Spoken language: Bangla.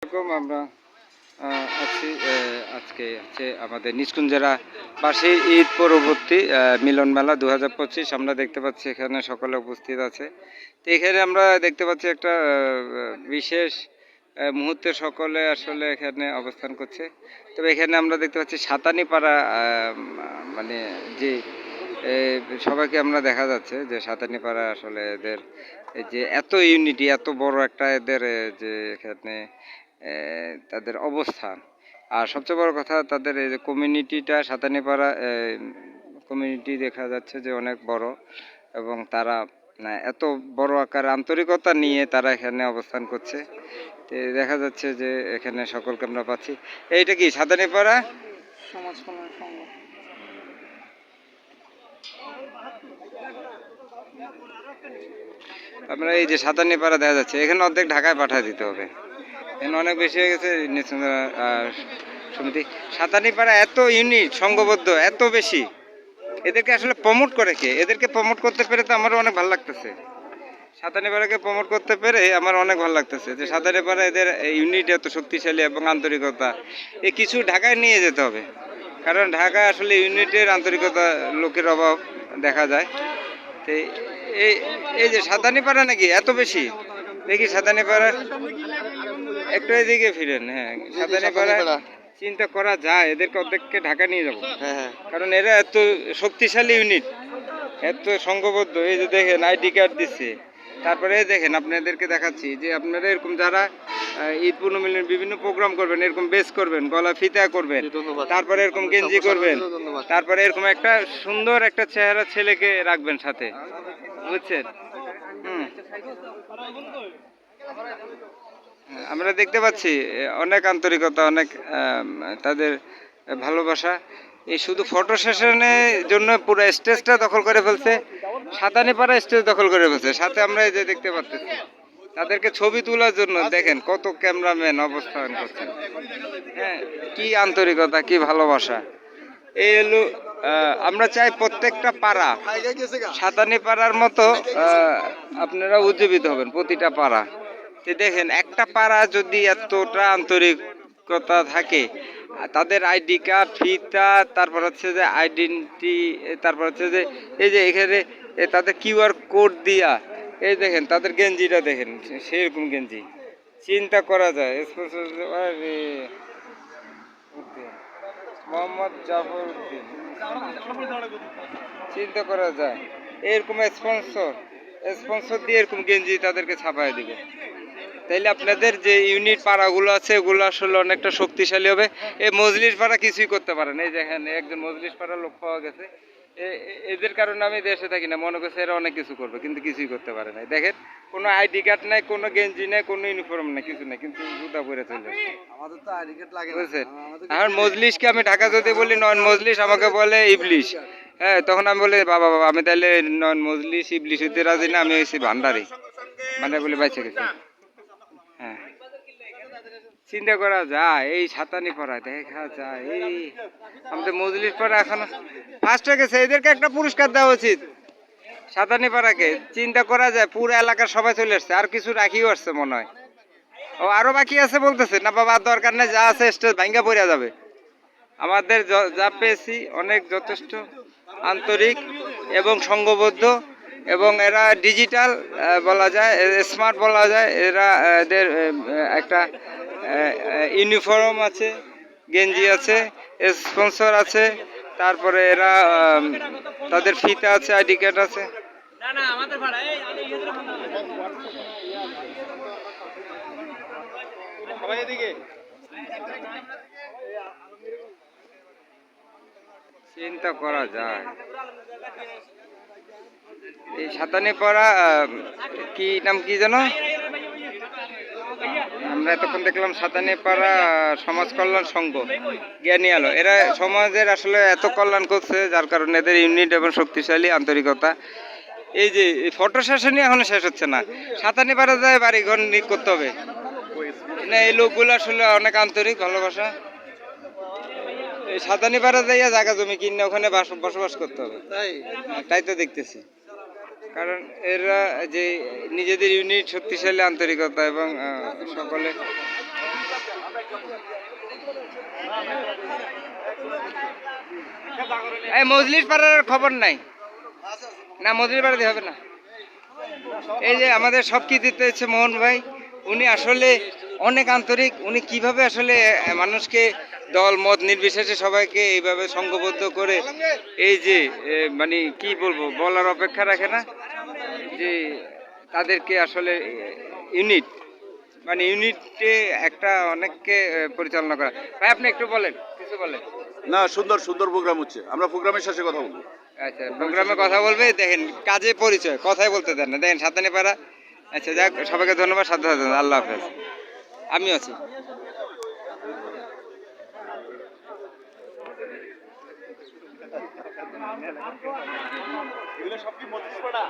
আলাইকুম। আমরা আছি আজকে হচ্ছে আমাদের নিষ্কুঞ্জেরা বার্ষিক ঈদ পরবর্তী মিলন মেলা 2025। আমরা দেখতে পাচ্ছি এখানে সকলে উপস্থিত আছে। তো এখানে আমরা দেখতে পাচ্ছি একটা বিশেষ মুহূর্তে সকলে আসলে এখানে অবস্থান করছে। তবে এখানে আমরা দেখতে পাচ্ছি সাতানিপাড়া মানে যে সবাইকে আমরা দেখা যাচ্ছে যে সাতানিপাড়া আসলে এদের এই যে এত ইউনিটি, এত বড় একটা এদের যে এখানে তাদের অবস্থান। আর সবচেয়ে বড় কথা তাদের এই যে কমিউনিটিটা, সাতানিপাড়া কমিউনিটি দেখা যাচ্ছে যে অনেক বড়, এবং তারা এত বড় আকার আন্তরিকতা নিয়ে তারা এখানে অবস্থান করছে। তো দেখা যাচ্ছে যে এখানে সকলকে আমরা পাচ্ছি। এইটা কি সাতানিপাড়া সমাজ কল্যাণ সংঘ। আমরা এই যে সাতানিপাড়া দেখা যাচ্ছে, এখানে অর্ধেক ঢাকায় পাঠিয়ে দিতে হবে, এখানে অনেক বেশি হয়ে গেছে সমিতি। সাতানিপাড়া এত ইউনিট সংঘবদ্ধ, এত বেশি, এদেরকে আসলে প্রমোট করে কে? এদেরকে প্রমোট করতে পেরে তো আমার অনেক ভালো লাগতেছে। সাতানিপাড়াকে প্রমোট করতে পেরে আমার অনেক ভালো লাগতেছে যে সাতানিপাড়া এদের ইউনিট এত শক্তিশালী এবং আন্তরিকতা, এ কিছু ঢাকায় নিয়ে যেতে হবে। কারণ ঢাকায় আসলে ইউনিটের আন্তরিকতা লোকের অভাব দেখা যায়। তো এই যে সাতানিপাড়া নাকি এত বেশি, দেখি সাতানিপাড়া একটু এদিকে ফিরেন। হ্যাঁ, সাতানিপাড়া চিন্তা করা যায় এদেরকে অর্ধেককে ঢাকা নিয়ে যাবো। কারণ এরা এত শক্তিশালী ইউনিট, এত সংঘবদ্ধ। এই যে দেখেন আইডি কার্ড দিচ্ছে, তারপরে দেখেন আপনাদেরকে দেখাচ্ছি যে আপনারা এরকম যারা ঈদ পূর্ণমিলন বিভিন্ন প্রোগ্রাম করবেন, এরকম বেস করবেন, গলা ফিতা করবেন, তারপরে এরকম গেঞ্জি করবেন, তারপরে এরকম একটা সুন্দর একটা চেহারা ছেলেকে রাখবেন সাথে, বুঝছেন? আমরা দেখতে পাচ্ছি অনেক আন্তরিকতা, অনেক তাদের ভালোবাসা। এই শুধু ফটো সেশনের জন্য পুরো স্টেজটা দখল করে ফেলছে, সাতানিপাড়া স্টেজ দখল করে ফেলছে। সাথে আমরা এই যে দেখতে পাচ্ছি তাদেরকে ছবি তোলার জন্য দেখেন কত ক্যামেরাম্যান অবস্থান করছেন। হ্যাঁ, কি আন্তরিকতা, কি ভালোবাসা। এই হলো আমরা চাই প্রত্যেকটা পাড়া সাতানিপাড়ার মতো আপনারা উজ্জীবিত হবেন, প্রতিটা পাড়া। দেখেন একটা পাড়া যদি এতটা আন্তরিকতা থাকে, তাদের আইডি কার্ড, ফিতা, তারপর হচ্ছে যে আইডেন্টি, তারপর হচ্ছে যে এই যে এখানে তাদের কিউআর কোড দিয়া, এই দেখেন তাদের গেঞ্জিটা দেখেন, সেরকম গেঞ্জি চিন্তা করা যায়। মোহাম্মদ জাফর উদ্দিন, চিন্তা করা যায় এরকম স্পন্সর দিয়ে এরকম গেঞ্জি তাদেরকে ছাপায় দিবে। তাইলে আপনাদের যে ইউনিট পাড়াগুলো আছে ওগুলো আসলে অনেকটা শক্তিশালী হবে। এই মজলিস পাড়া কিছুই করতে পারে না। এই দেখেন একজন মজলিস পাড়ার লোক পাওয়া গেছে, এদের কারণে আমি দেশে থাকি না, মনে করছে এরা অনেক কিছু করবে, কিন্তু কিছুই করতে পারে না। দেখেন কোনো আইডি কার্ড নাই, কোনো গেঞ্জি নাই, কোনো ইউনিফর্ম নাই, কিছু নাই, কিন্তু জুতা পরে চলে আসছে। আমাদের তো আইডি কার্ড লাগে, বুঝছেন? এখন মজলিসকে আমি ঢাকা যদি বলি নন মজলিস, আমাকে বলে ইবলিশ। হ্যাঁ, তখন আমি বলি বাবা আমি তাহলে নন মজলিস ইবলিশ হইতে রাজি না, আমি হয়েছি ভান্ডারি, মানে বলে বাইচে গেছি। হ্যাঁ, চিন্তা করা যায় এই সাতানিপাড়া দেখা যায়, এই আমাদের মজলিস পাড়া এখনো ফার্স্ট হয়ে গেছে। এদেরকে একটা পুরস্কার দেওয়া উচিত সাতানিপাড়াকে। চিন্তা করা যায় পুরো এলাকার সবাই চলে আসছে, আর কিছু রাখিও আসছে মনে হয়। ও আরো বাকি আছে বলতেছে, না বাবা দরকার নেই, যা আছে স্টেজ ভাঙ্গা পড়ে যাবে। আমাদের যা পেয়েছি অনেক যথেষ্ট আন্তরিক এবং সংঘবদ্ধ, এবং এরা ডিজিটাল বলা যায়, স্মার্ট বলা যায়। এরা এদের একটা ইউনিফর্ম আছে, গেঞ্জি আছে, স্পন্সর আছে, তারপরে এরা তাদের ফিতা আছে, আইডি কার্ড আছে। চিন্তা করা যায় এই সাতানিপাড়া কি নাম কি যেন, আমরা এতক্ষণ দেখলাম সাতানিপাড়া সমাজ কল্যাণ সংঘ, জ্ঞানী আলো। এরা সমাজের আসলে এত কল্যাণ করছে, যার কারণে এদের ইউনিট এবং শক্তিশালী আন্তরিকতা। এই যে ফটো সেশনই এখনো শেষ হচ্ছে না, সাতানিপাড়া যায় বাড়ি ঘর করতে হবে না। এই লোকগুলো আসলে অনেক আন্তরিক, ভালোবাসা। এই সাতানিপাড়া যাইয়া জায়গা জমি কিনে ওখানে বসবাস করতে হবে, তাই তো দেখতেছি। কারণ এরা যে নিজেদের ইউনিট শক্তিশালী আন্তরিকতা এবং সকলে এই মজলিস পাড়ার খবর নাই, না মজলিস পাড়া দিয়ে হবে না। এই যে আমাদের সব কি দিতে হচ্ছে মোহন ভাই, উনি আসলে অনেক আন্তরিক। উনি কিভাবে আসলে মানুষকে দল মত নির্বিশেষে সবাইকে এইভাবে সংঘবদ্ধ করে এই যে মানে কি বলবো, বলার অপেক্ষা রাখে না যে তাদেরকে আসলে ইউনিট, মানে ইউনিটে একটা অনেককে পরিচালনা করা। ভাই আপনি একটু বলেন, কিছু বলেন। না, সুন্দর সুন্দর প্রোগ্রাম হচ্ছে, আমরা প্রোগ্রামের শেষে কথা বলবো। আচ্ছা, প্রোগ্রামে কথা বলবে, দেখেন কাজে পরিচয়, কথাই বলতে দেন না, দেখেন সাতানি পাড়া। আচ্ছা যাক, সবাইকে ধন্যবাদ, সাথে আল্লাহ হাফেজ। আমিও আছি। এগুলো সব কি মজলিস পাড়া?